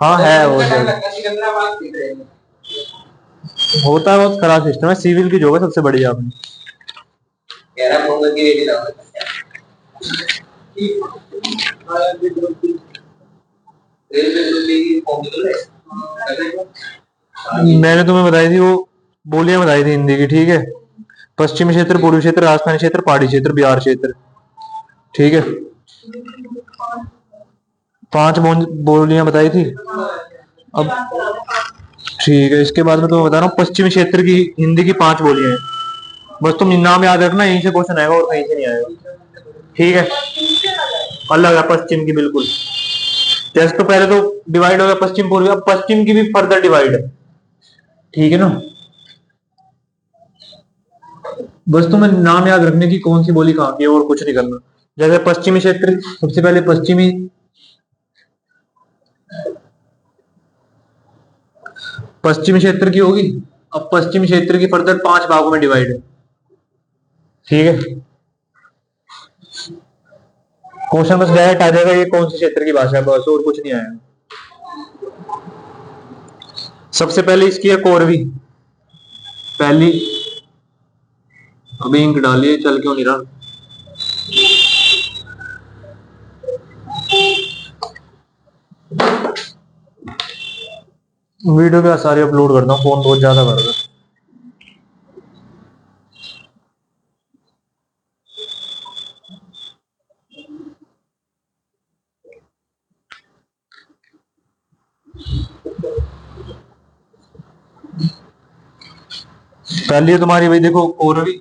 हाँ है वो टाइम जगह। लगता है, सिकंदराबाद की ट्रेन। होता है, बहुत खराब सिस्टम है। सिविल की जॉब है सबसे बढ़िया अपनी। कह रहा फोन की रेडी रहो। रेलवे ग्रुप की फॉर्म है। मैंने तुम्हें बताई थी वो बोलियां बताई थी हिंदी की, ठीक है। पश्चिमी क्षेत्र, पूर्वी क्षेत्र, राजस्थानी क्षेत्र, पहाड़ी क्षेत्र, बिहार क्षेत्र, ठीक है। पांच बोलियां बताई थी। अब ठीक है, इसके बाद में तुम्हें बता रहा हूँ पश्चिमी क्षेत्र की हिंदी की पांच बोलियां हैं। बस तुम नाम याद रखना, यहीं से क्वेश्चन आएगा और कहीं से नहीं आएगा, ठीक है। अलग है पश्चिम की बिल्कुल। जैसे तो पहले तो डिवाइड हो गया पश्चिम पूर्वी, अब पश्चिम की भी फर्दर डिवाइड है, ठीक है ना। बस तुम्हें नाम याद रखने की कौन सी बोली कहाँ की है, और कुछ नहीं करना। जैसे पश्चिमी क्षेत्र, सबसे पहले पश्चिमी, पश्चिमी क्षेत्र की होगी। अब पश्चिमी क्षेत्र की फर्दर पांच भागों में डिवाइड है, ठीक है। क्वेश्चन बस डायरेक्ट आ जाएगा ये कौन से क्षेत्र की भाषा है, बस और कुछ नहीं आएगा। सबसे पहले इसकी है कोरवी, पहली। अभी इंक डालिए, चल क्यों नहीं रहा। वीडियो क्या सारी अपलोड करता हूँ, फोन बहुत ज्यादा भर रहा है। पहली है तुम्हारी भाई देखो कोरवी,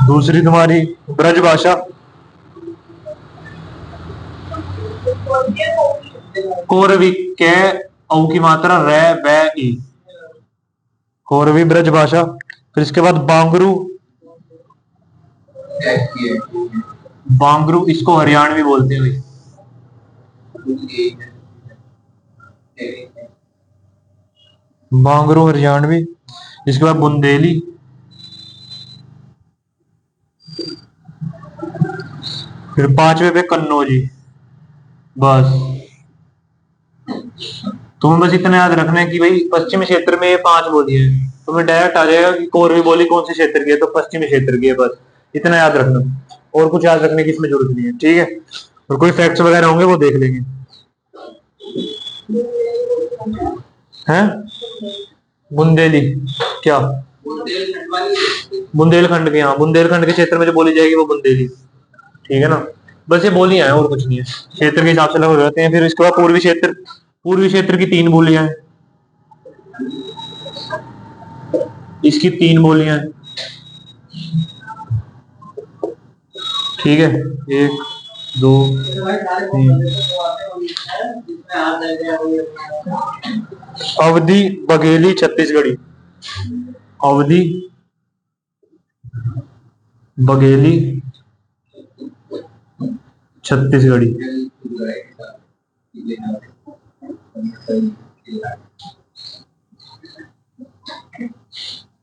दूसरी तुम्हारी ब्रजभाषा, कोरवी के औ की मात्रा रे वे ई, कोरवी ब्रजभाषा। फिर इसके बाद बांगरू, बांगरू इसको हरियाणवी बोलते हैं भाई, बांगरू हरियाणवी। इसके बाद बुंदेली, फिर पांचवे पे कन्नौजी। बस तुम्हें बस इतना याद रखना है कि भाई पश्चिमी क्षेत्र में ये पांच बोली है। तुम्हें डायरेक्ट आ जाएगा कि कोरवी बोली कौन से क्षेत्र की है, तो पश्चिमी क्षेत्र की है, बस इतना याद रखना। और कुछ याद रखने की इसमें जरूरत नहीं है, ठीक है। और कोई फैक्ट्स वगैरह होंगे वो देख लेंगे, हैं। बुंदेली क्या, बुंदेलखंड के, हाँ बुंदेलखंड के क्षेत्र में जो बोली जाएगी वो बुंदेली, ठीक है ना। बस ये बोलियां हैं और कुछ नहीं है, क्षेत्र के हिसाब से अलग हो जाते हैं। फिर इसके बाद पूर्वी क्षेत्र, पूर्वी क्षेत्र की तीन बोलियां हैं, इसकी तीन बोलियां हैं, ठीक है। एक, दो, तीन। अवधि, बघेली, छत्तीसगढ़ी, अवधि, बघेली, छत्तीसगढ़ी,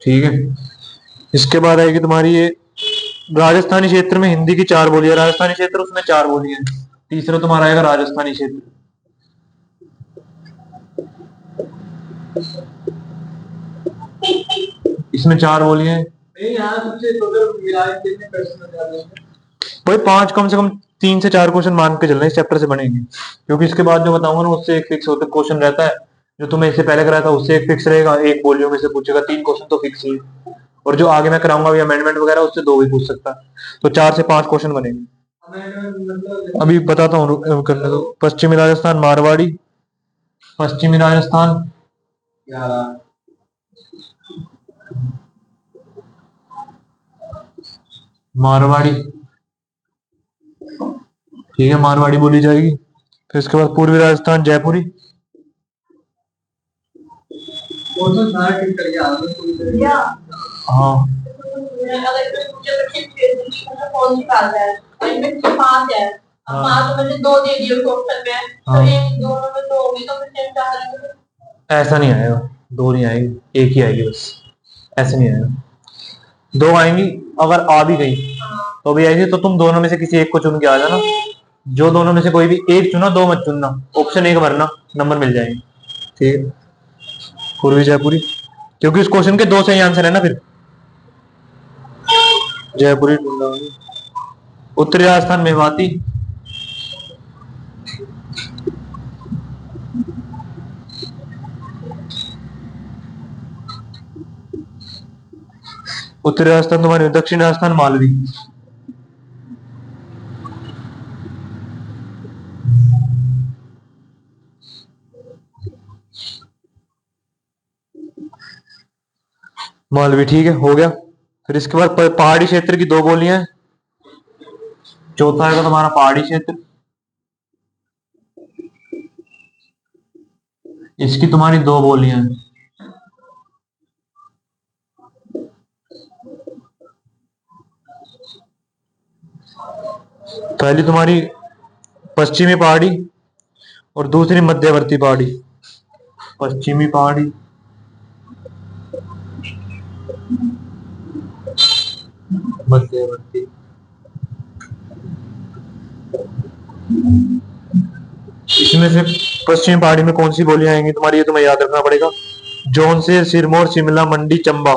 ठीक है। इसके बाद आएगी तुम्हारी ये राजस्थानी क्षेत्र में हिंदी की चार बोलियां, राजस्थानी क्षेत्र उसमें चार बोलियां। तीसरा तुम्हारा आएगा राजस्थानी क्षेत्र, इसमें चार बोलियां। भाई पांच कम से कम, तीन से चार क्वेश्चन मान के चलना इस चैप्टर से बनेंगे, क्योंकि इसके बाद जो बताऊंगा ना उससे एक फिक्स होता क्वेश्चन रहता है। जो तुम्हें इससे पहले कराया था उससे एक फिक्स रहेगा, एक बोलियो में से पूछेगा, तीन क्वेश्चन तो फिक्स ही है। और जो आगे मैं कराऊंगा भी अमेंडमेंट वगैरह उससे दो भी पूछ सकता है। तो चार से पांच क्वेश्चन बनेंगे। अभी बताता हूँ करने दो। पश्चिमी राजस्थान, मारवाड़ी, पश्चिमी राजस्थान, मारवाड़ी, ठीक है, मारवाड़ी बोली जाएगी। फिर इसके बाद पूर्वी राजस्थान, जयपुरी, हाँ। ऐसा नहीं आएगा, दो नहीं आएगी, एक ही आएगी बस, ऐसे नहीं आएगा। दो आएंगी, अगर आ भी गई तो भी ऐसी, तो तुम दोनों में से किसी एक को चुन के आ जाना। जो दोनों में से कोई भी एक चुना, दो मत चुनना, ऑप्शन एक भरना, नंबर मिल जाएंगे। ठीक है, पूर्वी जयपुरी, क्योंकि उस क्वेश्चन के दो सही आंसर है ना फिर। जयपुरी ढूंढा। उत्तरी राजस्थान मेवाती। उत्तरी राजस्थान तुम्हारी, दक्षिण राजस्थान मालवी। मालवी, ठीक है, हो गया। फिर इसके बाद पहाड़ी क्षेत्र की दो बोलियां हैं। चौथा आएगा तुम्हारा पहाड़ी क्षेत्र। इसकी तुम्हारी दो बोलियां हैं। पहली तुम्हारी पश्चिमी पहाड़ी और दूसरी मध्यवर्ती पहाड़ी। पश्चिमी पहाड़ी, मध्यवर्ती। इसमें से पश्चिमी पहाड़ी में कौन सी बोलियां आएंगी तुम्हारी, ये तुम्हें याद रखना पड़ेगा। जौन से, सिरमौर, शिमला, मंडी, चंबा।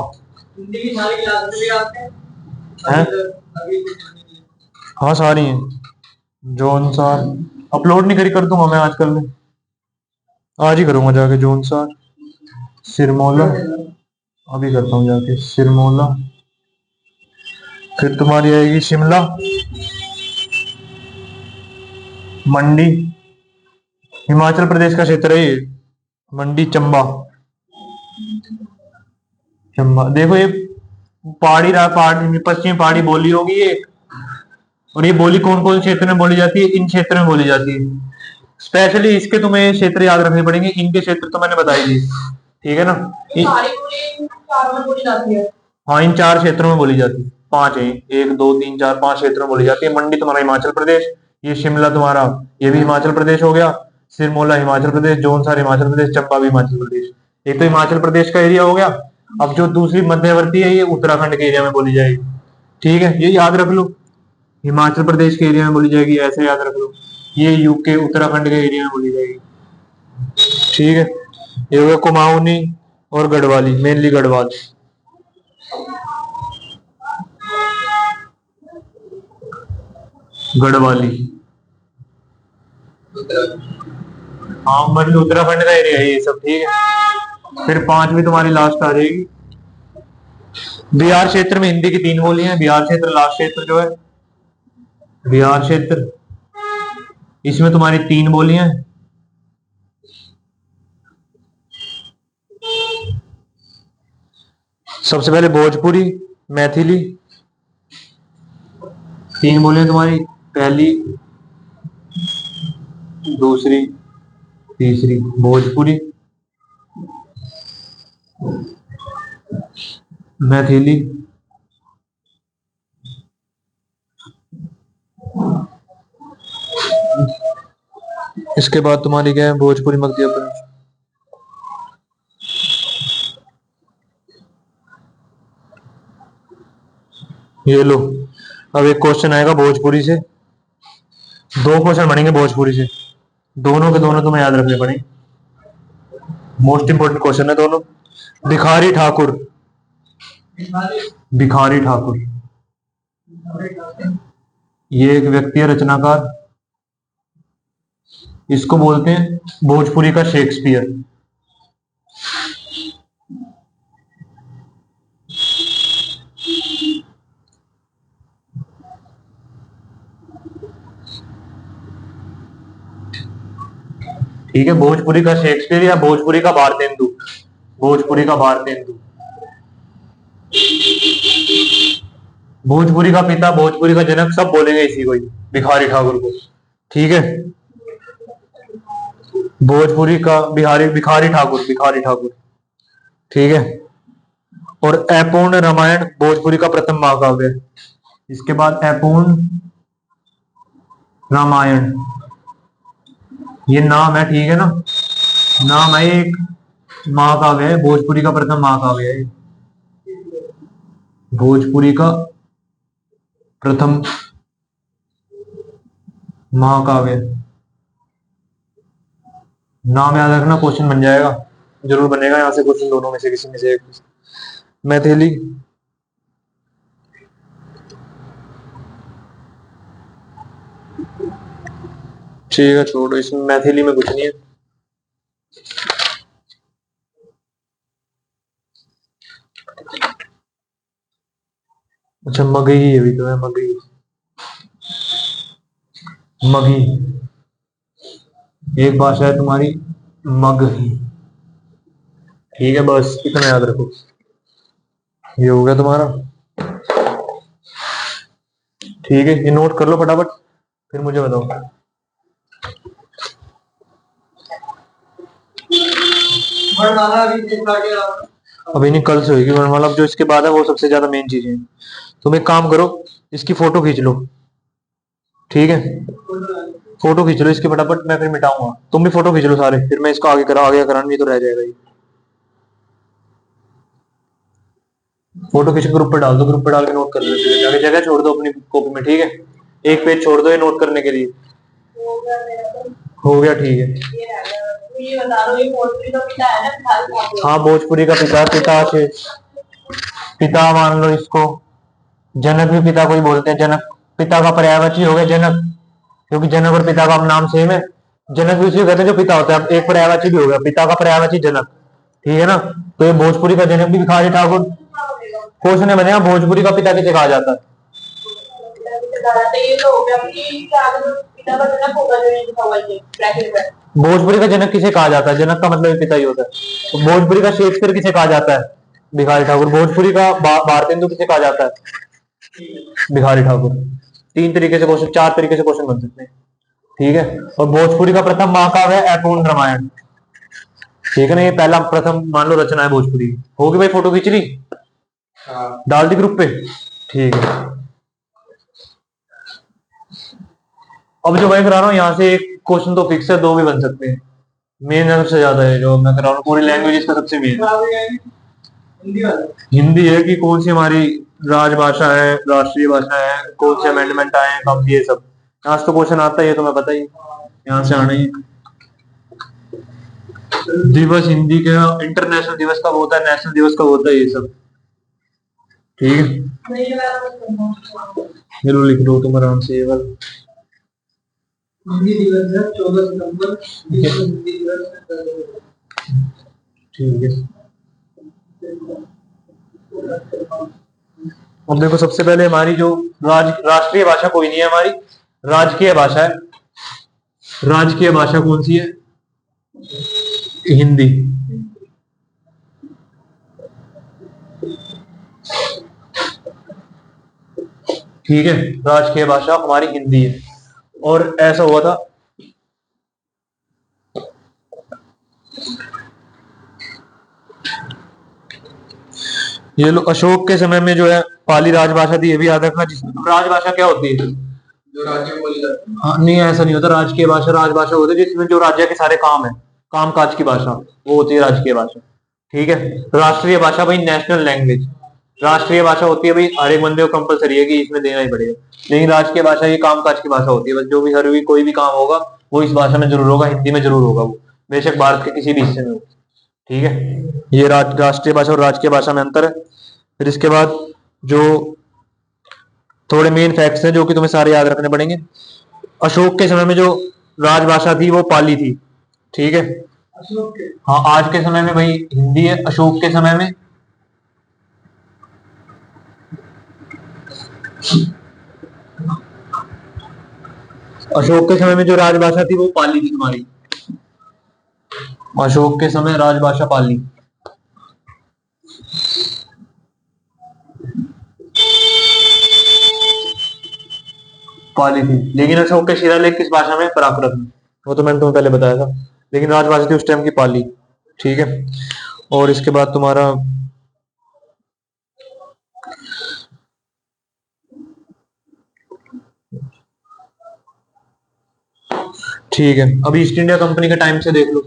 हैं? हाँ सारी हैं। जौन सार अपलोड नहीं करी, कर दूंगा मैं आजकल में, आज ही करूंगा जाके। जौन सार, सिरमौला, अभी करता हूँ जाके सिरमौला। फिर तुम्हारी आएगी शिमला, मंडी, हिमाचल प्रदेश का क्षेत्र है ये, मंडी, चंबा। चंबा देखो, ये पहाड़ी पहाड़ी पश्चिमी पहाड़ी बोली होगी ये। और ये बोली कौन कौन क्षेत्र में बोली जाती है, इन क्षेत्र में बोली जाती है। स्पेशली इसके तुम्हें क्षेत्र याद रखने पड़ेंगे, इनके क्षेत्र तो मैंने बताई दी, ठीक है ना। हाँ, इन चार क्षेत्रों में बोली जाती है, पांच है, एक दो तीन चार पांच क्षेत्रों में बोली जाती है। मंडी तुम्हारा हिमाचल प्रदेश, ये शिमला तुम्हारा, ये भी हिमाचल प्रदेश हो गया, सिरमौला हिमाचल प्रदेश, जौनसार हिमाचल प्रदेश, चंबा भी हिमाचल प्रदेश। एक तो हिमाचल प्रदेश का एरिया हो गया। अब जो दूसरी मध्यवर्ती है, ये उत्तराखंड के एरिया में बोली जाएगी। ठीक है, ये याद रख लो, हिमाचल प्रदेश के एरिया में बोली जाएगी, ऐसे याद रख लो। ये यूके उत्तराखंड के एरिया में बोली जाएगी। ठीक है, ये हो गया कुमाऊनी और गढ़वाली, मेनली गढ़वाल। गढ़वाली, हाँ मतलब उत्तराखंड का एरिया है ये सब। ठीक है, फिर पांचवी तुम्हारी लास्ट आ जाएगी बिहार क्षेत्र में। हिंदी की तीन बोलियां हैं। बिहार क्षेत्र लास्ट क्षेत्र जो है, बिहार क्षेत्र, इसमें तुम्हारी तीन बोलियां हैं। सबसे पहले भोजपुरी, मैथिली, तीन बोलियां तुम्हारी, पहली, दूसरी, तीसरी। भोजपुरी, मैथिली, इसके बाद तुम्हारी क्या है, भोजपुरी, मध्य प्रदेश। ये लो, अब एक क्वेश्चन आएगा भोजपुरी से, दो क्वेश्चन बनेंगे भोजपुरी से, दोनों के दोनों तुम्हें याद रखने पड़ेंगे। मोस्ट इंपोर्टेंट क्वेश्चन है दोनों। भिखारी ठाकुर, भिखारी ठाकुर, ये एक व्यक्ति है, रचनाकार। इसको बोलते हैं भोजपुरी का शेक्सपियर। ठीक है, भोजपुरी का शेक्सपियर या भोजपुरी का भारतेंदु, भोजपुरी का भारतेंदु। भोजपुरी का पिता, भोजपुरी का जनक, सब बोलेंगे इसी को ही, भिखारी ठाकुर को। ठीक है, भोजपुरी का बिहारी, भिखारी ठाकुर, भिखारी ठाकुर। ठीक है, और अपूर्ण रामायण भोजपुरी का प्रथम महाकाव्य है। इसके बाद अपूर्ण रामायण, ये नाम है, ठीक है ना, नाम है, एक महाकाव्य है, भोजपुरी का प्रथम महाकाव्य है, भोजपुरी का प्रथम महाकाव्य, नाम याद रखना, क्वेश्चन बन जाएगा, जरूर बनेगा यहाँ से क्वेश्चन, दोनों में से किसी में से एक। मैथिली, ठीक है छोड़ो, इसमें मैथिली में कुछ नहीं है। अच्छा मगही अभी तो है, मगही, मगही एक भाषा है तुम्हारी मगही। ठीक है बस इतना याद रखो। ये हो गया तुम्हारा, ठीक है ये नोट कर लो फटाफट, फिर मुझे बताओ। अभी नहीं, कल से होगी वर्णमाला। अब जो इसके बाद है वो सबसे ज्यादा मेन चीजें हैं। तुम एक काम करो, इसकी फोटो खींच लो, ठीक है, फोटो खींच लो इसकी फटाफट, मैं फिर मिटाऊंगा, तुम भी फोटो खींच लो सारे, फिर मैं इसको आगे करा, आगे कराना नहीं तो रह जाएगा ये। फोटो खींच ग्रुप पे डाल दो, ग्रुप पे डाल के नोट कर लो, जगह जगह छोड़ दो अपनी कॉपी में, ठीक है, एक पेज छोड़ दो ये नोट करने के लिए। हो गया ठीक है। ये बता दो, ये भोजपुरी का पिता है ना? हाँ भोजपुरी का पिता, पिता से पिता मान लो इसको, जनक भी पिता को ही बोलते हैं, जनक पिता का पर्यायवाची हो गया जनक, क्योंकि जनक और पिता का नाम सेम है। जनक भी उसी को कहते हैं जो पिता होता है, अब एक पर्यायवाची भी हो गया, पिता का पर्यायवाची जनक, ठीक है ना। तो ये भोजपुरी का जनक भी भिखारी ठाकुर। क्वेश्चन बने भोजपुरी का पिता किसे कहा जाता है? भोजपुरी का जनक किसे कहा जाता है? जनक का मतलब पिता ही होता है। तो भोजपुरी का शेक्सपियर किसे कहा जाता है? भिखारी ठाकुर। भोजपुरी का भारतेंदु किसे कहा जाता है? भिखारी ठाकुर। तीन तरीके से क्वेश्चन, चार तरीके से क्वेश्चन बन सकते हैं, ठीक है। और भोजपुरी का प्रथम महाकाव्य है अपूर्ण रामायण, ठीक है ना, ये पहला प्रथम मान लो रचना है भोजपुरी। होगी भाई, फोटो खींच ली, डाल दी ग्रुप पे, ठीक है। अब जो मैं करा रहा हूँ यहाँ से एक क्वेश्चन तो फिक्स है, दो भी बन सकते हैं, मेन सबसे ज्यादा है जो मैं करा रहा हूँ, पूरी लैंग्वेज का सबसे मेन हिंदी है कि कौन सी हमारी राजभाषा है, राष्ट्रीय भाषा है, कौन से अमेंडमेंट आए हैं कब, ये सब यहाँ से तो क्वेश्चन आता है, ये तो मैं पता ही, यहाँ से आना ही। दिवस हिंदी का, इंटरनेशनल दिवस कब होता है, नेशनल दिवस कब होता है, ये सब ठीक है, जरूर लिख लो तुम आराम से ये वाला। हिंदी दिवस है 14 सितंबर, हिंदी दिवस, ठीक है। अब देखो सबसे पहले हमारी जो राष्ट्रीय भाषा कोई नहीं है हमारी, राजकीय भाषा है। राजकीय भाषा कौन सी है? हिंदी, ठीक है, राजकीय भाषा हमारी हिंदी है। और ऐसा हुआ था, ये लोग अशोक के समय में जो है पाली राजभाषा थी, ये भी याद रखना। राजभाषा क्या होती है? जो राज्य में बोली जाती है। हाँ नहीं, ऐसा नहीं होता, राजकीय भाषा राजभाषा होती है जिसमें जो राज्य के सारे काम है, काम काज की भाषा, वो होती है राजकीय भाषा, ठीक है। राष्ट्रीय भाषा भाई नेशनल लैंग्वेज, राष्ट्रीय भाषा होती है भाई हर एक बंदे को कंपलसरी है कि इसमें देना ही पड़ेगा। लेकिन राजकीय भाषा ये काम काज की भाषा होती है, बस जो भी हर भी कोई भी काम होगा वो इस भाषा में जरूर होगा, हिंदी में जरूर होगा, वो बेशक भारत के किसी भी हिस्से में हो, ठीक है। ये राष्ट्रीय भाषा और राजकीय भाषा में अंतर है। फिर इसके बाद जो थोड़े मेन फैक्ट्स हैं जो कि तुम्हें सारे याद रखने पड़ेंगे। अशोक के समय में जो राजभाषा थी वो पाली थी, ठीक है। हाँ आज के समय में भाई हिंदी है, अशोक के समय में जो राजभाषा थी वो पाली थी तुम्हारी, अशोक के समय राजभाषा पाली, पाली थी। लेकिन अशोक के शिलालेख किस भाषा में? प्राकृत में, वो तो मैंने तुम्हें पहले बताया था। लेकिन राजभाषा थी उस टाइम की पाली, ठीक है। और इसके बाद तुम्हारा ठीक है, अब ईस्ट इंडिया कंपनी के टाइम से देख लो।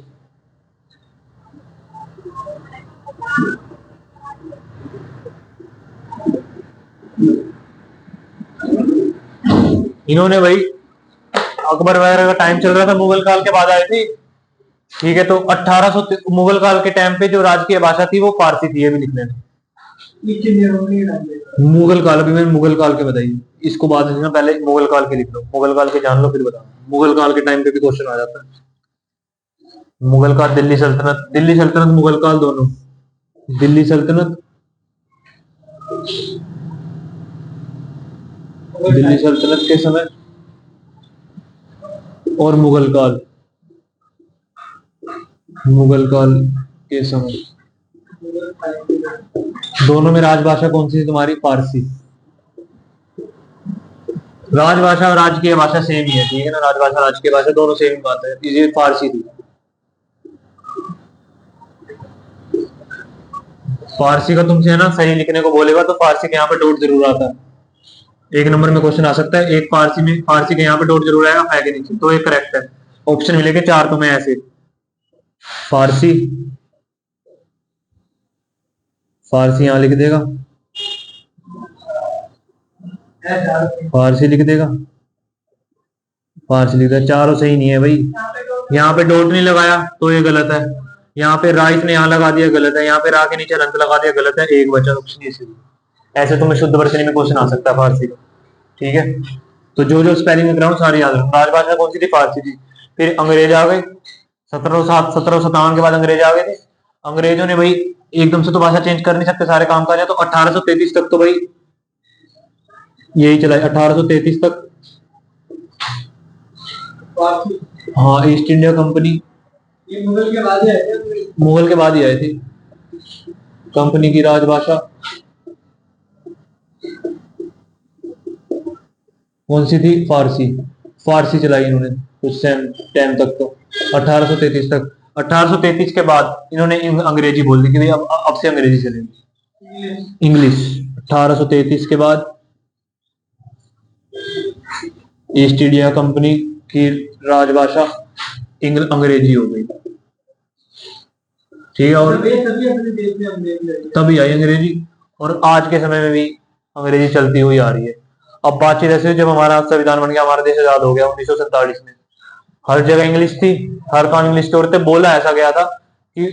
इन्होंने भाई अकबर वगैरह का टाइम चल रहा था, मुगल काल के बाद आए थे। ठीक है, तो 1800 मुगल काल के टाइम पे जो राजकीय भाषा थी वो फारसी थी, ये भी लिख लेना। मुगल काल, अभी मैंने मुगल काल के बताई, इसको बाद में लिखना, पहले मुगल काल के लिख लो, मुगल काल के जान लो फिर बताओ। मुगल काल के टाइम पे भी क्वेश्चन आ जाता है। मुगल काल, दिल्ली सल्तनत मुगल काल दोनों। दिल्ली सल्तनत, दिल्ली सल्तनत के समय और मुगल काल के समय, दोनों में राजभाषा कौन सी थी तुम्हारी? फारसी। राजभाषा और राजकीय भाषा सेम ही है, ठीक है ना, राजभाषा राजकीय भाषा दोनों सेम बात है, ये फारसी थी। फारसी का तुमसे है ना सही लिखने को बोलेगा तो फारसी के यहाँ पे डॉट जरूर आता है। एक नंबर में क्वेश्चन आ सकता है, एक फारसी में, फारसी के यहाँ पे डॉट जरूर आएगा है के नीचे, तो ये करेक्ट है। ऑप्शन मिलेंगे 4 तुम्हें ऐसे, फारसी, फारसी यहाँ लिख देगा, फारसी लिख देगा, फारसी लिख देगा, चारों सही नहीं है भाई। यहाँ पे डॉट नहीं लगाया तो ये गलत है, यहाँ पे राइट ने यहाँ लगा दिया गलत है, यहाँ पे रा के नीचे रंत लगा दिया गलत है, एक बचा ऑप्शन ए। ऐसे तुम्हें शुद्ध वर्तनी में क्वेश्चन आ सकता है फारसी का, ठीक है। तो जो जो स्पेलिंग लिख रहा हूँ सारी याद रखो। राजभाषा कौन सी थी? फारसी थी। फिर अंग्रेज आ गए, 1757 के बाद अंग्रेज आ गए थे। अंग्रेजों ने भाई एकदम से तो भाषा चेंज कर नहीं सकते, सारे काम काज है, तो 1833 तक तो भाई यही चला, 1833 तक। हाँ, ईस्ट इंडिया कंपनी, ये मुगल के बाद ही आए थे, मुगल के बाद ही आए थे। कंपनी की राजभाषा कौन सी थी? फारसी। फारसी चलाई इन्होंने कुछ टाइम तक, तो 1833 तक। 1833 के बाद इन्होंने अंग्रेजी बोल दी कि भाई अब से अंग्रेजी चलेगी, इंग्लिश। 1833 के बाद ईस्ट इंडिया कंपनी की राजभाषा अंग्रेजी हो गई, ठीक है। और तभी आई अंग्रेजी, और आज के समय में भी अंग्रेजी चलती हुई आ रही है। अब बातचीत ऐसे, जब हमारा संविधान बन गया, हमारा देश आजाद हो गया 1947 में, हर जगह इंग्लिश थी, हर काम इंग्लिश के होते। बोला ऐसा गया था कि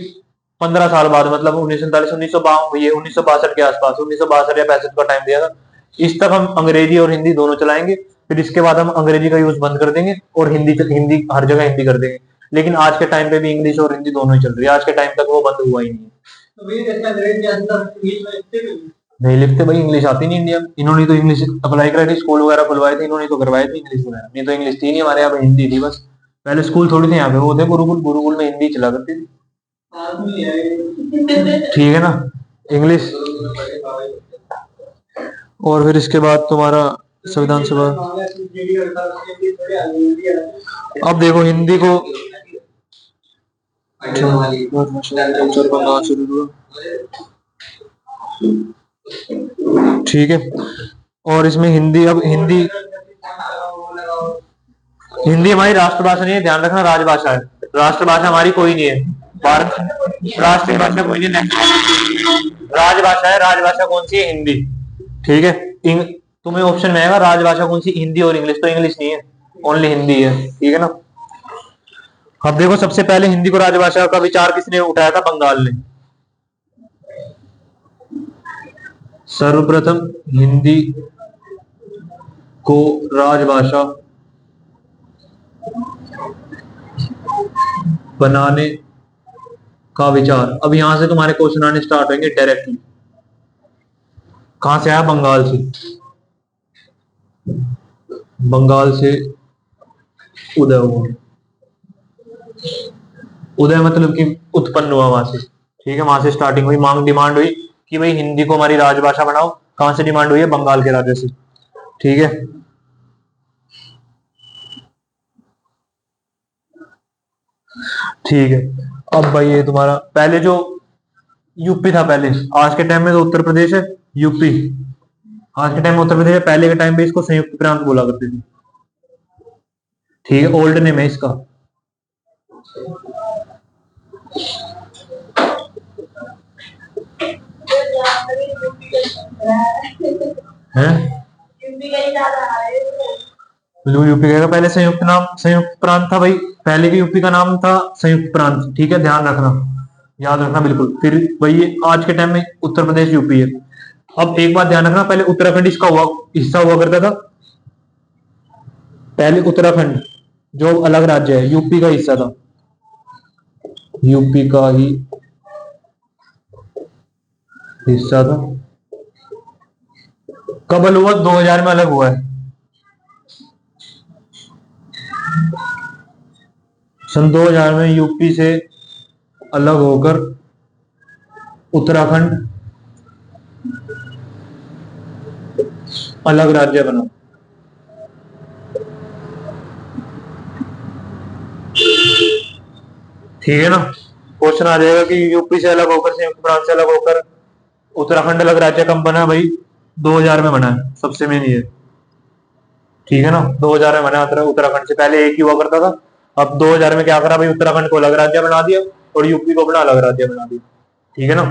15 साल बाद, मतलब 1947, 1962 के आसपास, 1962 या 65 का टाइम दिया था, इस तक हम अंग्रेजी और हिंदी दोनों चलाएंगे, फिर इसके बाद हम अंग्रेजी का यूज बंद कर देंगे और हिंदी हिंदी हर जगह हिंदी कर देंगे। लेकिन आज के टाइम पे भी इंग्लिश और हिंदी दोनों ही चल रही है, आज के टाइम तक वो बंद हुआ ही नहीं है। नहीं लिखते भाई, इंग्लिश आती नहीं इंडिया में, इन्होंने तो इंग्लिश अप्लाई कराई थी, स्कूल वगैरह खुलवाए थे इन्होंने, तो करवाए थे इंग्लिश वगैरह, नहीं तो इंग्लिश थी नहीं हमारे यहाँ पे, हिंदी थी बस। पहले स्कूल थोड़ी थे यहाँ पे, वो थे गुरुकुल, गुरुकुल में हिंदी चला करती थी, ठीक है ना, इंग्लिश। और फिर इसके बाद तुम्हारा संविधान सभा। अब देखो हिंदी को ठीक है, और इसमें हिंदी, अब हिंदी, हिंदी हमारी राष्ट्रभाषा नहीं है, ध्यान रखना, राजभाषा है। राष्ट्रभाषा हमारी कोई नहीं है, भारत राष्ट्रीय भाषा कोई नहीं है, राजभाषा है। राजभाषा कौन सी है? हिंदी, ठीक है। तुम्हें ऑप्शन में आएगा राजभाषा कौन सी, हिंदी और इंग्लिश, तो इंग्लिश नहीं है, ओनली हिंदी है, ठीक है ना। अब देखो, सबसे पहले हिंदी को राजभाषा का विचार किसने उठाया था? बंगाल ने। सर्वप्रथम हिंदी को राजभाषा बनाने का विचार, अब यहां से तुम्हारे क्वेश्चन आने स्टार्ट होंगे डायरेक्टली। कहां से आया? बंगाल से। बंगाल से उदय हुआ, उदय मतलब कि उत्पन्न हुआ वहां से, ठीक है, वहां से स्टार्टिंग हुई, मांग डिमांड हुई कि भाई हिंदी को हमारी राजभाषा बनाओ। कहां से डिमांड हुई है? बंगाल के राजा से, ठीक है। ठीक है, अब भाई ये तुम्हारा पहले जो यूपी था, पहले, आज के टाइम में तो उत्तर प्रदेश है, यूपी आज के टाइम में उत्तर प्रदेश है, पहले के टाइम पे इसको संयुक्त प्रांत बोला करते थे, ठीक है, ओल्ड नेम है इसका। है यूपी का पहले संयुक्त नाम संयुक्त प्रांत था भाई, पहले के यूपी का नाम था संयुक्त प्रांत, ठीक है, ध्यान रखना, याद रखना बिल्कुल। फिर वही आज के टाइम में उत्तर प्रदेश यूपी है। अब एक बात ध्यान रखना, पहले उत्तराखंड इसका हुआ हिस्सा हुआ करता था। पहले उत्तराखंड जो अलग राज्य है यूपी का हिस्सा था, यूपी का ही हिस्सा था। कब अलग हुआ? 2000 में अलग हुआ है। सन 2000 में यूपी से अलग होकर उत्तराखंड अलग राज्य बना। ठीक है ना? क्वेश्चन आ जाएगा कि यूपी से अलग होकर संयुक्त प्रांत से अलग होकर उत्तराखंड अलग राज्य कब बना भाई? 2000 में बना है, सबसे मेन ये। ठीक है ना? 2000 में बना उत्तराखंड से पहले एक ही हुआ करता था। अब 2000 में क्या करा भाई? उत्तराखंड को अलग राज्य बना दिया और यूपी को अपना अलग राज्य बना दिया। ठीक है ना?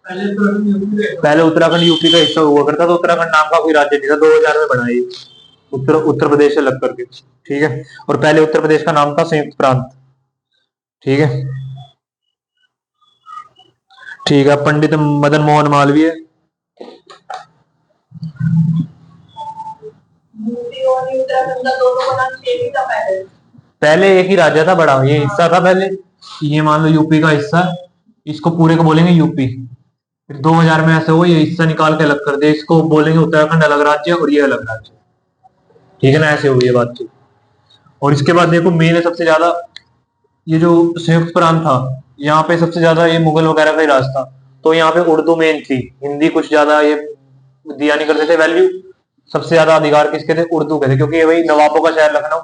पहले उत्तराखंड यूपी का हिस्सा हुआ करता था, उत्तराखंड नाम का कोई राज्य नहीं था, 2000 में बना ये उत्तर प्रदेश से अलग करके। ठीक है? और पहले उत्तर प्रदेश का नाम था संयुक्त प्रांत। ठीक है? ठीक है। पंडित मदन मोहन मालवीय, पहले एक ही राज्य था बड़ा, ये हिस्सा था पहले, ये मान लो यूपी का हिस्सा, इसको पूरे को बोलेंगे यूपी। फिर 2000 में ऐसे हो ये हिस्सा निकाल के अलग कर दे, इसको बोलेंगे उत्तराखंड अलग राज्य और ये अलग राज्य। ठीक है ना? ऐसे हुई ये बातचीत। और इसके बाद देखो मेन है सबसे ज्यादा ये जो संयुक्त प्रांत था, यहाँ पे सबसे ज्यादा ये मुगल वगैरह का ही राज था, तो यहाँ पे उर्दू मेन थी, हिंदी कुछ ज्यादा ये दिया नहीं करते थे वैल्यू। सबसे ज्यादा अधिकार किसके थे? उर्दू के थे, क्योंकि ये भाई नवाबों का शहर लखनऊ,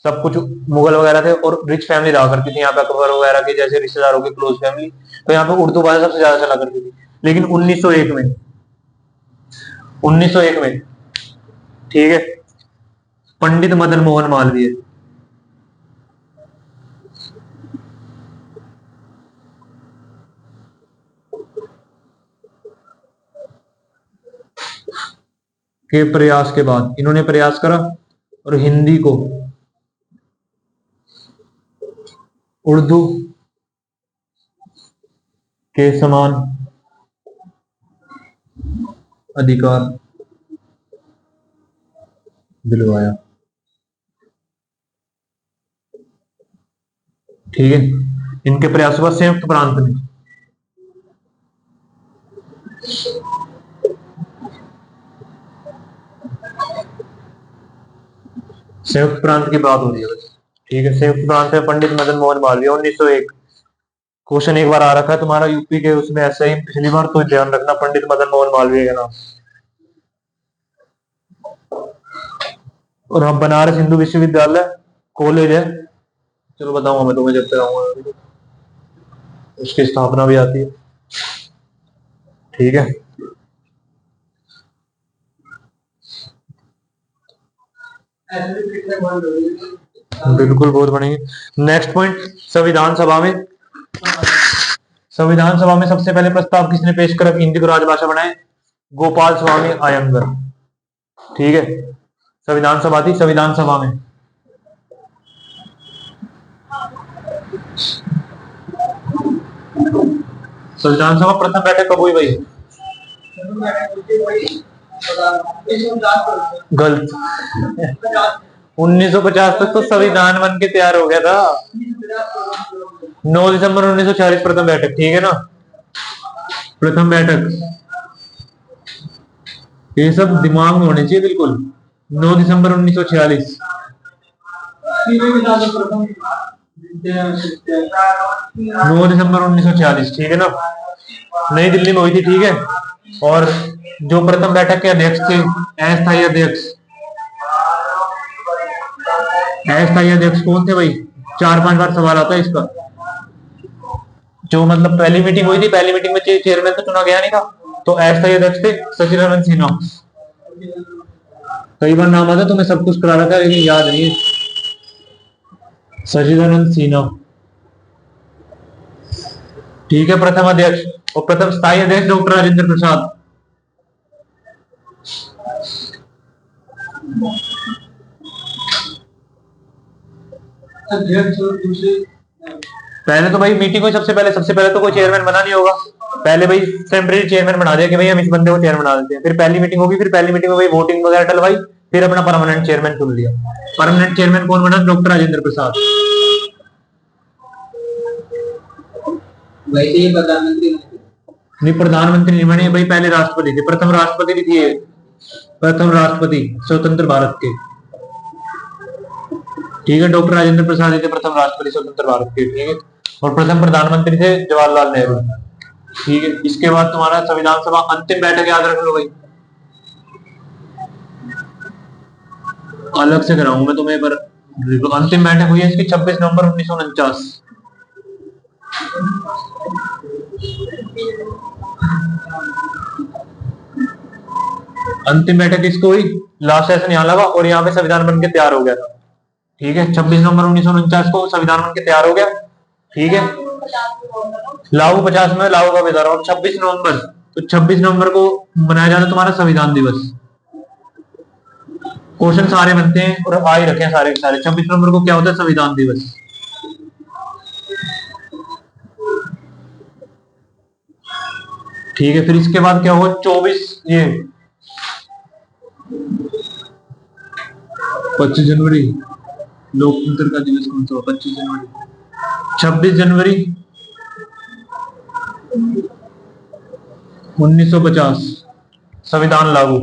सब कुछ मुगल वगैरह थे और रिच फैमिली रहा करती थी यहाँ पे, अकबर वगैरह के जैसे रिश्तेदारों की क्लोज फैमिली, तो यहाँ पे उर्दू भाषा सबसे ज्यादा चला करती थी। लेकिन 1901 में, ठीक है, पंडित मदन मोहन मालवीय के प्रयास के बाद, इन्होंने प्रयास करा और हिंदी को उर्दू के समान अधिकार दिलवाया। ठीक है? इनके प्रयासों का संयुक्त प्रांत में, संयुक्त प्रांत की बात हो रही है। ठीक है? संयुक्त प्रांत में पंडित मदन मोहन मालवीय 1901। क्वेश्चन एक बार आ रखा है तुम्हारा यूपी के उसमें ऐसे ही पिछली बार, तो ध्यान रखना पंडित मदन मोहन मालवीय का नाम। और हम बनारस हिंदू विश्वविद्यालय कॉलेज है, चलो बताऊंगा मैं तुम्हें जब तक आऊंगा, उसकी स्थापना भी आती है। ठीक है? बिल्कुल, बहुत बढ़िया। नेक्स्ट पॉइंट, संविधान सभा में, संविधान सभा में सबसे पहले प्रस्ताव किसने पेश करा कि हिंदी को राजभाषा बनाए? गोपाल स्वामी अयंगर। ठीक है? संविधान सभा थी, संविधान सभा में संविधान सभा प्रथम बैठक कब हुई भाई? गलत। 1950 तक तो संविधान बन के तैयार हो गया था। 9 दिसंबर 1946 प्रथम बैठक। ठीक है ना? प्रथम बैठक, ये सब दिमाग में होने चाहिए बिल्कुल। 9 दिसंबर 1946, 9 दिसंबर 1946। ठीक है ना? नई दिल्ली में हुई थी। ठीक है? और जो प्रथम बैठक के अध्यक्ष थे, अस्थायी अध्यक्ष, अस्थायी अध्यक्ष कौन थे भाई? 4-5 बार सवाल आता है इसका। जो मतलब पहली मीटिंग हुई थी, पहली मीटिंग में चेयरमैन तो चुना गया नहीं था, तो अस्थायी अध्यक्ष थे सचिदानंद सिन्हा। कई बार नाम आता है, तुम्हें सब कुछ करा रखा है लेकिन याद नहीं है। सचिदानंद सिन्हा। ठीक है? प्रथम अध्यक्ष। और प्रथम स्थायी अध्यक्ष डॉक्टर राजेंद्र प्रसाद। अध्यक्ष और दूसरे पहले तो भाई मीटिंग को सबसे पहले तो कोई चेयरमैन बना नहीं होगा। पहले भाई टेम्परेरी चेयरमैन बना दिया कि भाई हम इस बंदे को चेयरमैन बना देते हैं। फिर पहली मीटिंग होगी, फिर पहली मीटिंग में भाई वोटिंग वगैरह डलवाई, फिर अपना परमानेंट चेयरमैन चुन लिया। परमानेंट चेयरमैन कौन बना? डॉक्टर राजेंद्र प्रसाद। वैसे ये प्रधानमंत्री नहीं, प्रधानमंत्री नहीं बने भाई, पहले राष्ट्रपति थे। प्रथम राष्ट्रपति भी थे, प्रथम राष्ट्रपति स्वतंत्र भारत के। ठीक है, डॉक्टर राजेंद्र प्रसाद जी थे प्रथम राष्ट्रपति स्वतंत्र भारत के। ठीक है, और प्रथम प्रधानमंत्री थे जवाहरलाल नेहरू। ठीक है, इसके बाद तुम्हारा संविधान सभा अंतिम बैठक याद रख लो भाई, अलग से कराऊंगा मैं तुम्हें, पर अंतिम बैठक हुई है इसकी 26 नवंबर 1949। अंतिम बैठक किसको हुई? लास्ट सेशन यहाँ लगा और यहाँ पे संविधान बन के तैयार हो गया था। ठीक है, 26 नवंबर 1949 को संविधान बन के तैयार हो गया। ठीक है, लागू 50 में लागू का बता रहा हूँ 26 नवंबर, तो 26 नवंबर को मनाया जाता है तुम्हारा संविधान दिवस। क्वेश्चन सारे बनते हैं और आ ही रखे हैं सारे के सारे। 26 नवंबर को क्या होता है? संविधान दिवस। ठीक है, फिर इसके बाद क्या हुआ? 25 जनवरी लोकतंत्र का दिवस कौन सा हुआ? 25 जनवरी, 26 जनवरी 1950 संविधान लागू।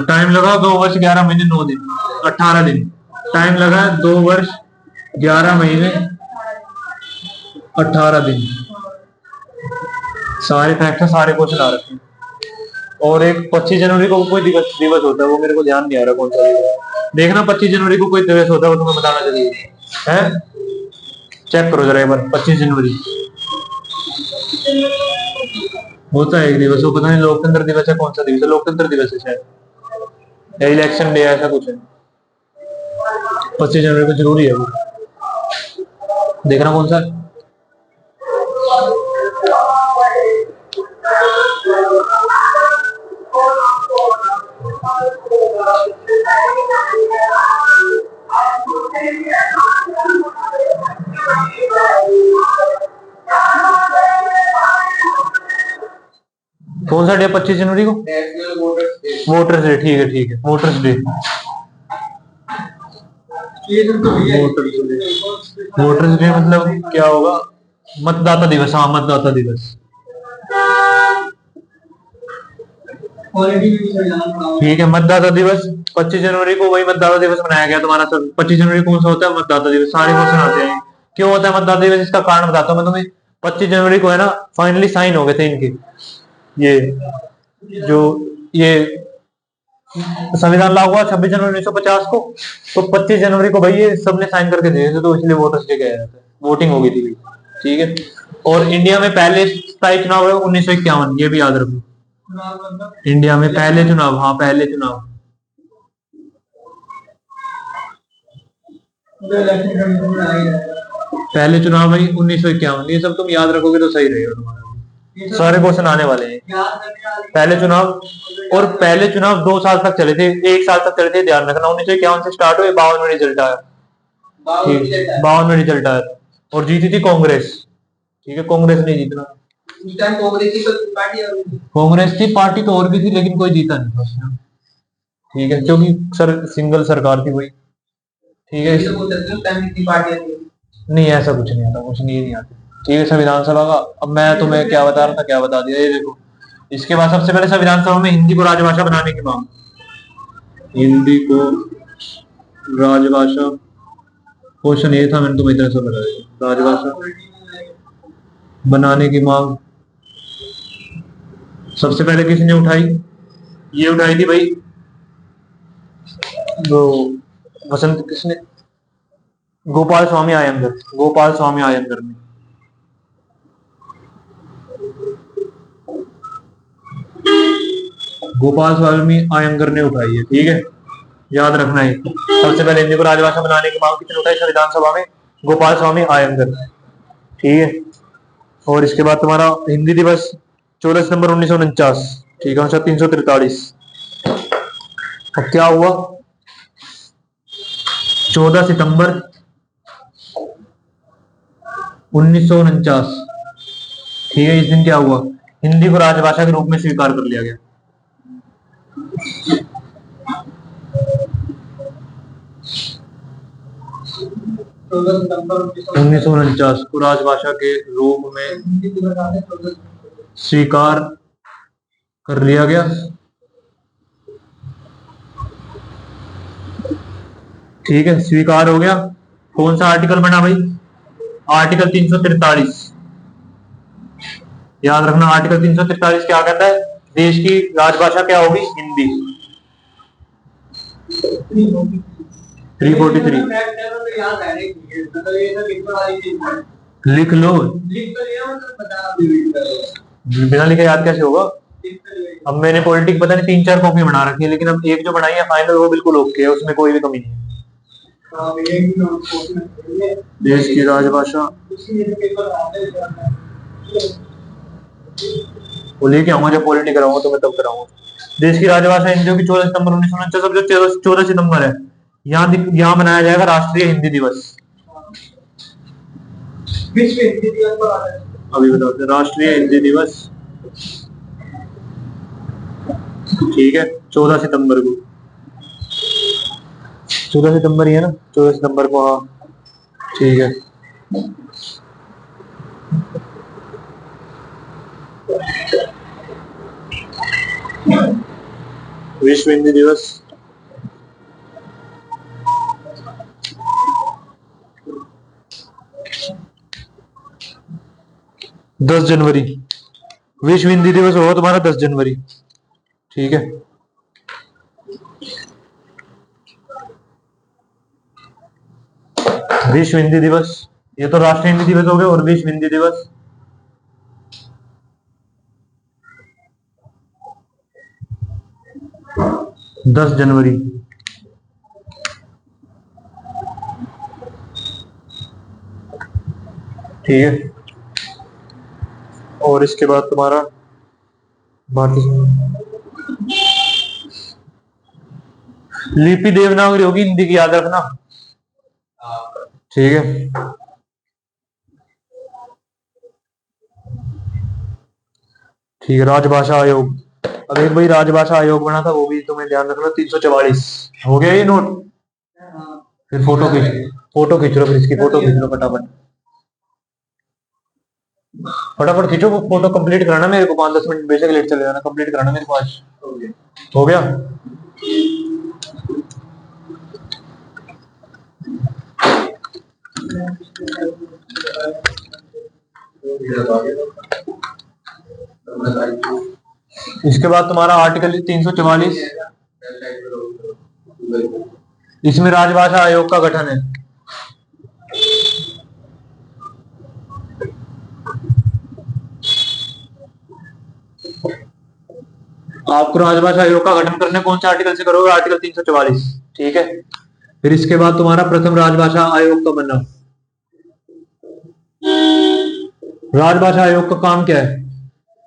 टाइम लगा 2 वर्ष 11 महीने 9 दिन 18 दिन। टाइम लगा 2 वर्ष 11 महीने 18 दिन। सारे फैक्ट सारे क्वेश्चन आ रखे हैं। और एक 25 जनवरी को कोई दिवस होता है, वो मेरे को ध्यान नहीं आ रहा कौन सा दिवस। देखना 25 जनवरी को कोई दिवस होता है, वो तुम्हें बताना चाहिए है। चेक करो जरा एक बार, 25 जनवरी होता है एक दिवस, वो पता नहीं लोकतंत्र दिवस है कौन सा दिवस है। लोकतंत्र दिवस है शायद, इलेक्शन डे ऐसा कुछ है। 25 जनवरी को जरूरी है वो, देखना कौन सा है। कौन सा डे? 25 जनवरी को नेशनल वोटर्स वोटर्स डे। ठीक है, ठीक है, वोटर्स डे। वोटर्स डे मतलब क्या होगा? मतदाता दिवस। हाँ, मतदाता दिवस। ठीक है, मतदाता दिवस 25 जनवरी को वही मतदाता दिवस मनाया गया तुम्हारा। 25 जनवरी कौन सा होता है? मतदाता दिवस। सारे क्वेश्चन आते हैं क्यों होता है मतदाता दिवस, इसका कारण बताता हूँ मैं तुम्हें। 25 जनवरी को है ना फाइनली साइन हो गए थे इनके, ये संविधान लागू हुआ 26 जनवरी 1950 को, तो 25 जनवरी को भाई ये सबने साइन करके दिए थे, तो इसलिए वोटर्स डे कहया जाता है। वोटिंग हो गई थी। ठीक है, और इंडिया में पहले स्थायी चुनाव है 1951, ये भी याद रखो। इंडिया में पहले चुनाव, हाँ पहले चुनाव, पहले चुनाव भाई 1951। ये सब तुम याद रखोगे तो सही रहेगा तुम्हारा, सारे क्वेश्चन आने वाले हैं। पहले चुनाव, और पहले चुनाव 2 साल तक चले थे, 1 साल तक चले थे, ध्यान रखना। 1951 से स्टार्ट हुए, 52 में रिजल्ट आया। 52 में रिजल्ट आया था, और जीती थी कांग्रेस। ठीक है, कांग्रेस नहीं जीतना, कांग्रेस थी पार्टी तो और भी थी, लेकिन कोई जीता नहीं था उसमें। ठीक है, क्योंकि सिंगल सरकार थी कोई। ठीक है, नहीं ऐसा कुछ नहीं आता, कुछ नहीं आता। ठीक है, संविधान सभा का अब मैं तुम्हें क्या बता रहा था, क्या बता दिया, ये देखो। इसके बाद सबसे पहले संविधान सभा में हिंदी को राजभाषा बनाने की मांग। हिंदी को राजभाषा, क्वेश्चन ये था, मैंने तुम्हें इतना सा बता दिया। राजभाषा बनाने की मांग सबसे पहले किसने उठाई? ये उठाई थी भाई वो वसंत, किसने? गोपाल स्वामी आयंगर। गोपाल स्वामी आयंगर ने। गोपाल स्वामी आयंगर ने उठाई है। ठीक है, याद रखना है। सबसे पहले हिंदी को राजभाषा बनाने की मांग किसने उठाई संविधान सभा में? गोपाल स्वामी आयंगर। ठीक है, और इसके बाद तुम्हारा हिंदी दिवस 14 सितंबर 1949, ठीक है, आंसर 343। अब क्या हुआ, 14 सितंबर 1949, ठीक है, इस दिन क्या हुआ, हिंदी को राजभाषा के रूप में स्वीकार कर लिया गया। 1949 को राजभाषा के रूप में स्वीकार कर लिया गया। ठीक है, स्वीकार हो गया। कौन सा आर्टिकल बना भाई, आर्टिकल 343। याद रखना, आर्टिकल 343 क्या कहता है, देश की राजभाषा क्या होगी, हिंदी। 343 लिख लो, बिना लिखे याद कैसे होगा। अब मैंने पॉलिटिक पता नहीं 3-4 कॉपी बना रखी है, लेकिन अब एक जो बनाई है फाइनल वो बिल्कुल ओके है, उसमें कोई भी कमी नहीं है। देश की राजभाषा वो लेके आऊंगा, जब पॉलिटिक कराऊंगा तो मैं तब कराऊंगा। देश की राजभाषा हिंदी की 14 सितंबर 1949, अब जो 14 सितंबर है, यहाँ मनाया जाएगा राष्ट्रीय हिंदी दिवस। अभी बताते हैं, राष्ट्रीय हिंदी दिवस, ठीक है, 14 सितंबर को, 14 सितंबर ही है ना, 14 सितंबर को, हाँ ठीक है। विश्व हिंदी दिवस 10 जनवरी, विश्व हिंदी दिवस होगा तुम्हारा 10 जनवरी, ठीक है। विश्व हिंदी दिवस, ये तो राष्ट्रीय हिंदी दिवस हो गया, और विश्व हिंदी दिवस 10 जनवरी, ठीक है। और इसके बाद तुम्हारा भारतीय लिपि देवनागरी होगी हिंदी की, याद रखना, ठीक है। ठीक है, राजभाषा आयोग, अब एक भाई राजभाषा आयोग बना था, वो भी तुम्हें ध्यान रखना, 344 हो गया ये नोट। फिर फोटो खींच लो, फिर इसकी फोटो खींच लो फटाफट, फटाफट खींचो, वो फोटो कंप्लीट कराना मेरे को, 5-10 मिनट बेशक लेट चले जाना, कंप्लीट कराना मेरे को आज। हो गया। इसके बाद तुम्हारा आर्टिकल 344, इसमें राजभाषा आयोग का गठन है। आपको राजभाषा आयोग का गठन करने कौन से आर्टिकल से करोगे, आर्टिकल 344, ठीक है। फिर इसके बाद तुम्हारा प्रथम राजभाषा आयोग का बनना। राजभाषा आयोग का काम क्या है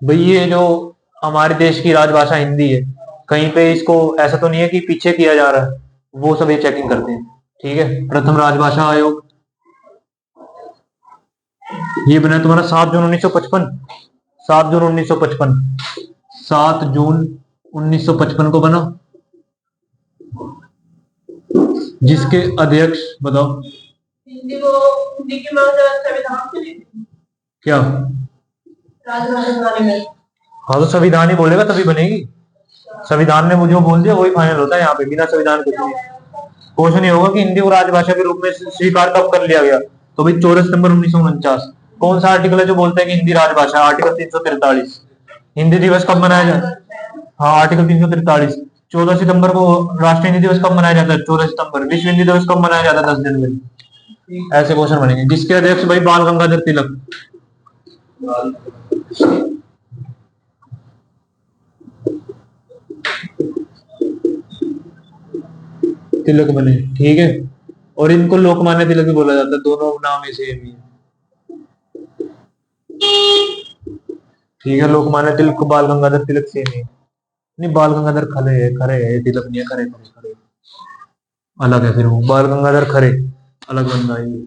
भाई, ये जो हमारे देश की राजभाषा हिंदी है, कहीं पे इसको ऐसा तो नहीं है कि पीछे किया जा रहा है, वो सब ये चेकिंग करते हैं, ठीक है। प्रथम राजभाषा आयोग ये बना तुम्हारा 7 जून 1955, 7 जून 1955, 7 जून 1955 को बना, जिसके अध्यक्ष बताओ हिंदी को, हिंदी की मांग संविधान के लिए क्या, राजभाषा बनाने में। हाँ तो संविधान ही बोलेगा तभी बनेगी, संविधान ने मुझे बोल दिया वही फाइनल होता है, यहाँ पे बिना संविधान कुछ नहीं। क्वेश्चन ये होगा कि हिंदी को राजभाषा के रूप में स्वीकार कब कर लिया गया, तो भाई 14 सितंबर 1949। कौन सा आर्टिकल है जो बोलता है कि हिंदी राजभाषा, आर्टिकल 343। हिंदी दिवस कब मनाया जाता है, हाँ आर्टिकल 343। 14 सितंबर को राष्ट्रीय हिंदी दिवस कब मनाया जाता है, 14 सितंबर। विश्व हिंदी दिवस कब मनाया जाता है, 10 जनवरी। ऐसे क्वेश्चन बनेंगे, जिसके अध्यक्ष भाई बाल गंगाधर तिलक। तिलक बने, ठीक है। और इनको लोकमान्य तिलक भी बोला जाता है, दोनों नाम ऐसे ही है। ठीक है, लोकमान्य तिलक बाल गंगाधर तिलक सेम है। नहीं, बाल गंगाधर खरे है, तिलक नहीं है, खरे खरे खरे अलग है, फिर वो बाल गंगाधर खरे अलग बंदा है ये।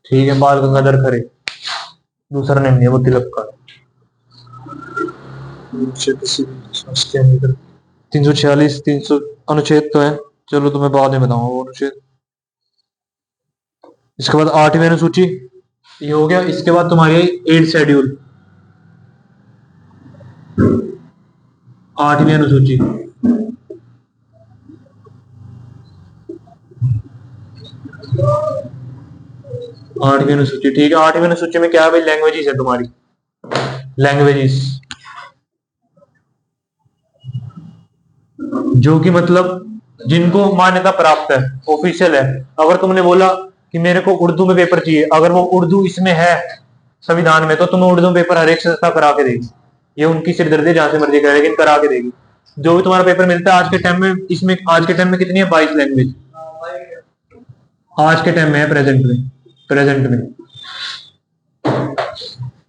ठीक है, बाल गंगाधर खरे दूसरा नेम नहीं है, वो तिलक का। 346 300 अनुच्छेद तो है, चलो तुम्हें बाद में बताऊंगा वो अनुच्छेद। इसके बाद 8वीं अनुसूची ये हो गया। इसके बाद तुम्हारी 8 शेड्यूल, 8वीं अनुसूची। 8वीं अनुसूची, ठीक है। 8वीं अनुसूची में क्या है भाई, लैंग्वेजेस है तुम्हारी, लैंग्वेजेस जो कि मतलब जिनको मान्यता प्राप्त है, ऑफिशियल है। अगर तुमने बोला कि मेरे को उर्दू में पेपर चाहिए, अगर वो उर्दू इसमें है संविधान में, तो तुम्हें उर्दू में पेपर हर एक संस्था करा के देगी। ये उनकी सिरदर्दी, जहां से मर्जी करे, लेकिन करा के देगी। जो भी तुम्हारा पेपर मिलता है आज के टाइम में, इसमें आज के टाइम में कितनी है, 22 लैंग्वेज आज के टाइम में है, प्रेजेंट में।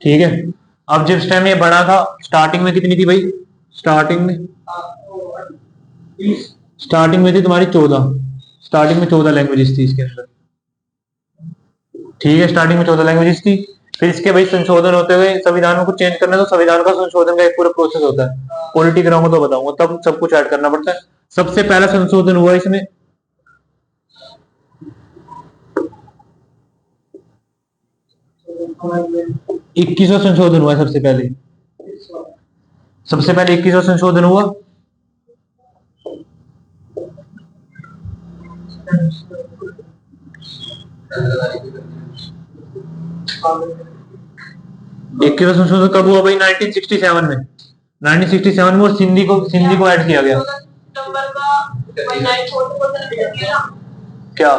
ठीक है। अब जिस टाइम ये बना था, स्टार्टिंग में कितनी थी भाई, स्टार्टिंग में थी तुम्हारी 14, स्टार्टिंग में 14 लैंग्वेजेस थी इसके अंदर। ठीक है, स्टार्टिंग में 14 लैंग्वेजेस थी। फिर इसके भाई संशोधन होते हुए संविधान में कुछ चेंज करना है, तो संविधान का संशोधन का एक पूरा प्रोसेस होता है। पॉलिटी कराऊंगा तो बताऊंगा, तब सब कुछ ऐड करना पड़ता है। सबसे पहला संशोधन हुआ इसमें 21वां संशोधन हुआ। सबसे पहले 21वां संशोधन हुआ। इक्कीसवां संशोधन कब हुआ भाई, 1967 में। 1967 में, और सिंधी को ऐड किया गया। क्या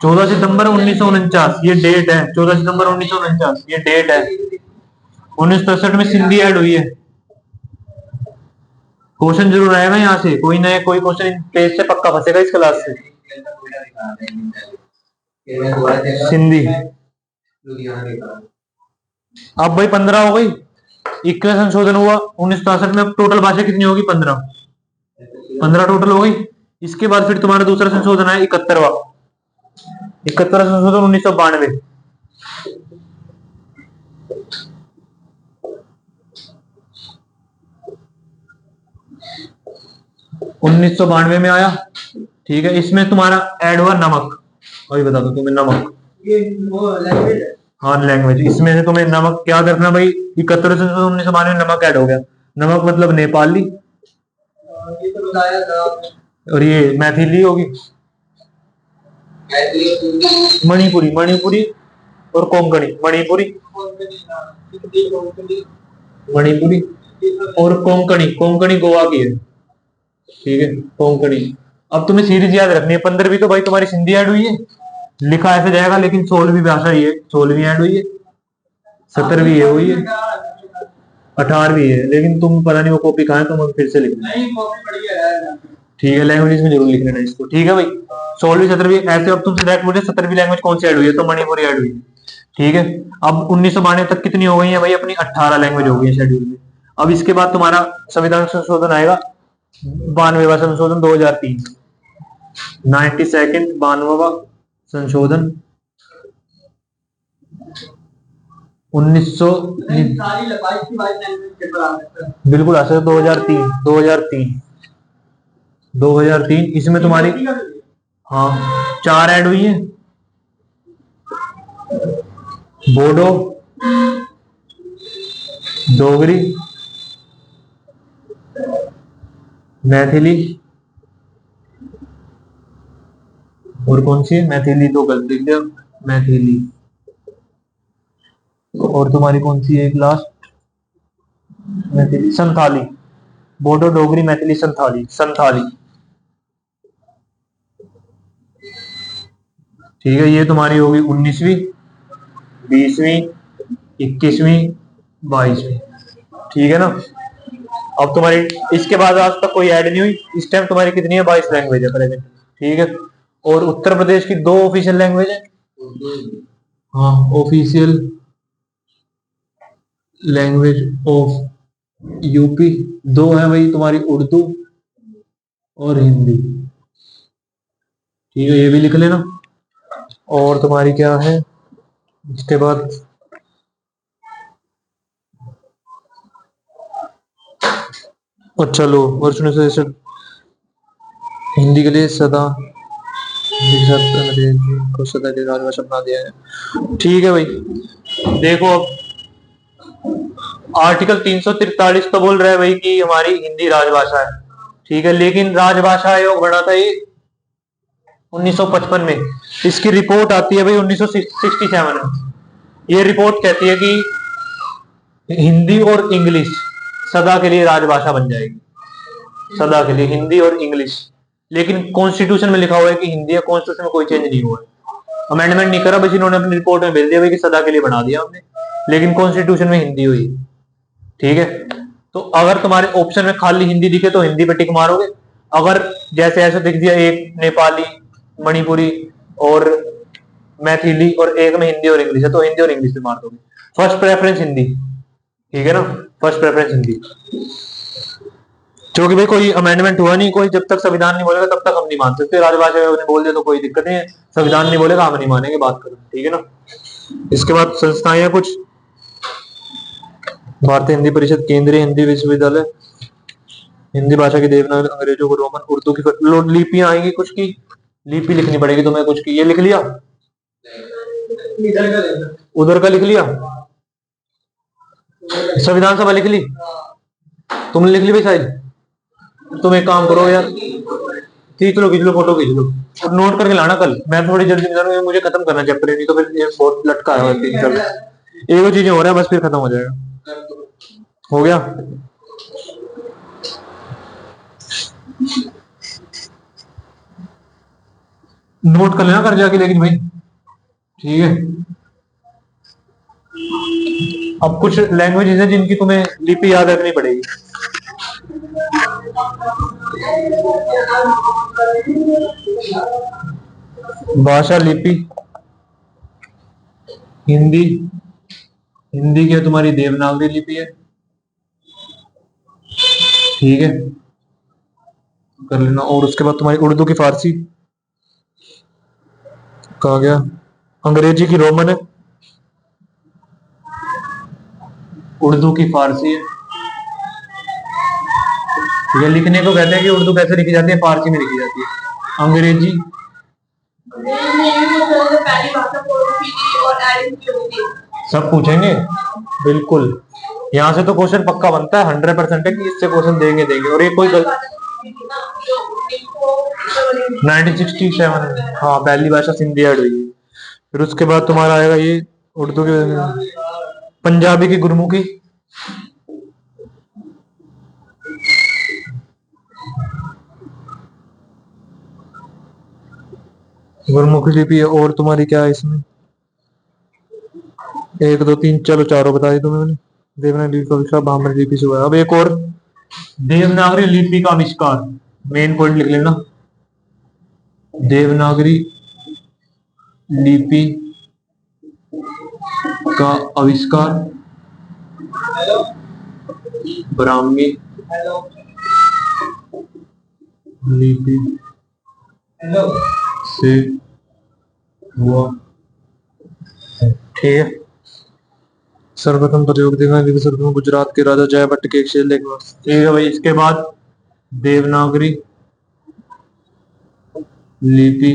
14 सितंबर 1949 ये डेट है, 14 सितंबर 1949 ये डेट है। 1963 में सिंधी ऐड हुई है। क्वेश्चन जरूर आएगा यहाँ से, कोई ना कोई क्वेश्चन पेज से पक्का फंसेगा इस क्लास से। सिंधी अब भाई 15 हो गई। 21वां संशोधन हुआ 1963 में। टोटल भाषा कितनी होगी, 15 टोटल हो गई। इसके बाद फिर तुम्हारा दूसरा संशोधन है 71वां संशोधन 1992। 1992 में आया। ठीक है, इसमें तुम्हारा ऐड हुआ नमक। अभी बता दो तुम्हें, नमक ये वो लैंग्वेज है। हाँ, लैंग्वेज। इसमें से तुम्हें नमक याद रखना भाई। 71 से 1992 में नमक ऐड हो गया। नमक मतलब नेपाली, ये तो बताया था और ये मैथिली होगी, मणिपुरी और कोंकणी। मणिपुरी और कोंकणी गोवा की है। ठीक है, कोंकणी। अब तुम्हें सीरीज याद रखनी है। 15वीं तो भाई तुम्हारी सिंधी ऐड हुई है, लिखा ऐसे जाएगा, लेकिन 16वीं भाषा ही है, 16वीं ऐड हुई है। 17वीं ये हुई है, 18वीं है, लेकिन तुम पता नहीं वो कॉपी कहाँ है, तुम फिर से लिखना। नहीं, कॉपी बढ़िया है। ठीक है, लैंग्वेज में जरूर लिख लेना इसको। ठीक है भाई, 16वीं 17वीं ऐसे। अब तुमसे डायरेक्ट बोले 17वीं लैंग्वेज कौन सी ऐड हुई है, तो मणिपुरी ऐड हुई है। ठीक है, अब 1992 तक कितनी हो गई है भाई, अपनी 18 लैंग्वेज हो गई है शेड्यूल में। अब इसके बाद तुम्हारा संविधान संशोधन आएगा, 92वां संशोधन 2003। 92वां संशोधन 1900 सारी लपाई की वाइट लैंग्वेज पेपर आ सकता है। बिल्कुल आ सकता है। 2003 इसमें तुम्हारी हाँ 4 ऐड हुई है। बोडो, डोगरी, मैथिली, और कौन सी है, मैथिली तो गलत लिख दिया, मैथिली। और तुम्हारी कौन सी है एक लास्ट, मैथिली, संथाली। बोडो, डोगरी, मैथिली, संथाली। ठीक है, ये तुम्हारी होगी 19वीं, 20वीं, 21वीं, 22वीं। ठीक है ना। अब तुम्हारी इसके बाद आज तक कोई ऐड नहीं हुई। इस टाइम तुम्हारी कितनी है, 22 लैंग्वेज है प्रेजेंट। ठीक है, और उत्तर प्रदेश की 2 ऑफिशियल लैंग्वेज है। हाँ, ऑफिशियल लैंग्वेज ऑफ यूपी, दो है भाई तुम्हारी, उर्दू और हिंदी। ठीक है, ये भी लिख लेना। और तुम्हारी क्या है इसके बाद, अच्छा लो, वर्ष 1963 हिंदी के लिए सदा, हिंदी के साथ अंग्रेजी को सदा के राजभाषा बना दिया है। ठीक है भाई, देखो अब आर्टिकल 343 तो बोल रहा है भाई कि हमारी हिंदी राजभाषा है। ठीक है, लेकिन राजभाषा आयोग बना था ये 1955 में। इसकी रिपोर्ट आती है भाई 1967 में। ये रिपोर्ट कहती है कि हिंदी और इंग्लिश सदा के लिए राजभाषा बन जाएगी, सदा के लिए हिंदी और इंग्लिश। लेकिन कॉन्स्टिट्यूशन में लिखा हुआ है कि हिंदी है, कॉन्स्टिट्यूशन में कोई चेंज नहीं हुआ है, अमेंडमेंट नहीं करा, बस इन्होंने अपनी रिपोर्ट में भेज दिया भाई कि सदा के लिए बना दिया हमने, लेकिन कॉन्स्टिट्यूशन में हिंदी हुई। ठीक है, तो अगर तुम्हारे ऑप्शन में खाली हिंदी दिखे तो हिंदी पे टिक मारोगे, अगर जैसे ऐसे दिख दिया एक नेपाली, मणिपुरी और मैथिली और एक में हिंदी और इंग्लिश है तो हिंदी और इंग्लिश पे मार दोगे। First preference Hindi. ठीक है ना, फर्स्ट प्रेफरेंस हिंदी। क्योंकि भाई कोई अमेंडमेंट हुआ नहीं, कोई जब तक संविधान नहीं बोलेगा तब तक हम नहीं मान सकते। राजभाषा ने बोल दिया तो कोई दिक्कत नहीं है, संविधान नहीं बोलेगा हम नहीं मानेंगे, बात करें। ठीक है ना। इसके बाद संस्थाएं हैं कुछ, भारतीय हिंदी परिषद, केंद्रीय हिंदी विश्वविद्यालय, हिंदी भाषा की देवनागरी, अंग्रेजों को रोमन, उर्दू की लिपियां आएंगी कुछ की, लिपि लिखनी पड़ेगी तुम्हें कुछ की। ये लिख लिया, इधर का लेना। उधर का लिख लिया, संविधान सभा लिख ली, तुमने लिख ली भाई साहिल। तुम एक काम करो यार, खींच लो फोटो खींच लो और नोट करके लाना कल। मैं थोड़ी जल्दी में जा रहा हूँ, मुझे खत्म करना चैप्टर, नहीं तो फिर ये बहुत लटका है 3 साल। एक दो चीजें हो रहा है बस, फिर खत्म हो जाएगा। हो गया। नोट कर लेना कर जाके लेकिन भाई। ठीक है, अब कुछ लैंग्वेजेस हैं जिनकी तुम्हें लिपि याद रखनी पड़ेगी। भाषा लिपि, हिंदी, हिंदी की तुम्हारी देवनागरी लिपि है। ठीक है, कर लेना। और उसके बाद तुम्हारी उर्दू की फारसी, कहा गया, अंग्रेजी की रोमन है, उर्दू की फारसी है। ये लिखने को कहते हैं कि उर्दू कैसे लिखी जाती है, फारसी में लिखी जाती है। अंग्रेजी, पहली भाषा पोर्टुगीज और आयरिश सब पूछेंगे बिल्कुल। यहाँ से तो क्वेश्चन पक्का बनता है, 100% है कि इससे क्वेश्चन देंगे देंगे। और ये कोई 1967 में, हाँ पहली भाषा सिंधी ऐड हुई है। फिर उसके बाद तुम्हारा आएगा ये उर्दू की, पंजाबी की गुरमुखी, गुरमुखी लिपि है। और तुम्हारी क्या है इसमें, 1 2 3, चलो चारों बता दी तुम्हें मैंने। देवनागरी लिपि का आविष्कार ब्राह्मणी लिपि से हुआ है। अब एक और, देवनागरी लिपि का आविष्कार, मेन पॉइंट लिख लेना। देवनागरी लिपि का आविष्कार ब्राह्मी लिपि से हुआ। ठीक है, सर्वप्रथम प्रयोग देवनागरी लिपि सर्वप्रथम गुजरात के राजा जयभट्ट के एक शिलालेख में। ठीक है भाई, इसके बाद देवनागरी लिपि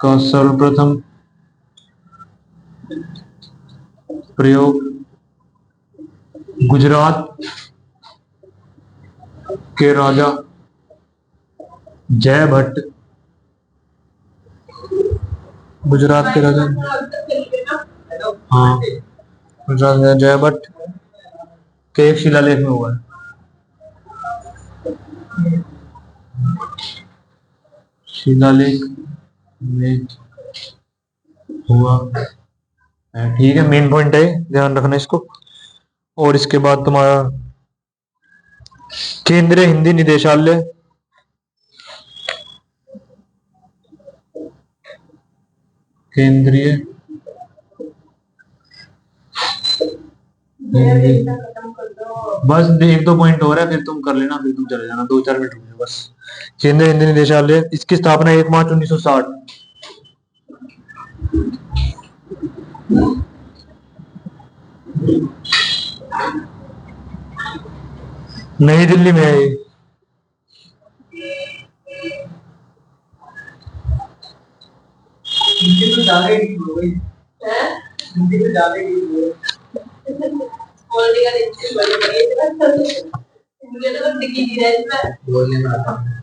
का सर्वप्रथम प्रयोग गुजरात के राजा जयभट्ट, गुजरात के राजा, हाँ गुजरात जयभट्ट के एक शिलालेख में हुआ है। शिलालेख में हुआ है। ठीक है, मेन पॉइंट है, ध्यान रखना इसको। और इसके बाद तुम्हारा केंद्रीय हिंदी निदेशालय, केंद्रीय हिंदी। खत्म कर दो। बस एक दो पॉइंट हो रहा है, फिर तुम कर लेना, फिर तुम चले जाना, 2-4 मिनट रुक जाओ बस। केंद्रीय हिंदी निदेशालय, इसकी स्थापना 1 मार्च 1960। नई दिल्ली में है ये। हिंदी तो ज्यादा ही हो गई। हैं? हिंदी तो ज्यादा ही हो गई। बोलने का नहीं बड़ी बड़ी मुझे तो बस दिखी नहीं रहा इसमें। बोलने में आसान है।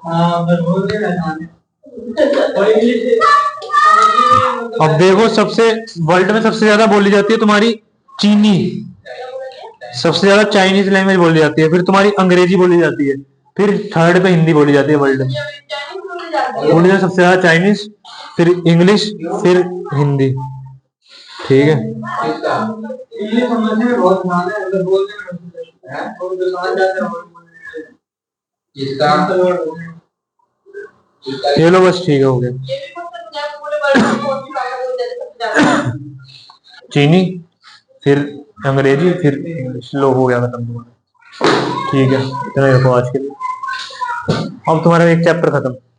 हाँ पर बोलने में आसान है। और इंग्लिश समझने में मतलब अब देखो, सबसे वर्ल्ड में सबसे ज्यादा बोली जाती है तुम्हारी चीनी, सबसे ज्यादा चाइनीज लैंग्वेज बोली जाती है, फिर तुम्हारी अंग्रेजी बोली जाती है, फिर थर्ड पे हिंदी बोली जाती है वर्ल्ड में। चाइनीज बोली जाती है। बोली जाती है सबसे ज्यादा चाइनीज, फिर इंग्लिश, फिर हिंदी। ठीक है। किसका? इंग्लिश समझने में बहुत आसान है, अगर बोलने में मुश्किल है। और जो समझ जाते हैं वो बोलने में। किसका? ये लो बस, ठीक है, हो गया। ये भी मतलब पंजाब पूरे वर्ल्ड में कौन सी भाषा बोली जाती है सबसे ज्यादा? चीनी, फिर अंग्रेजी, फिर इंग्लिश। लो, हो गया खत्म तुम्हारा। ठीक है, इतना ही रखो आज के लिए। अब तुम्हारा एक चैप्टर खत्म।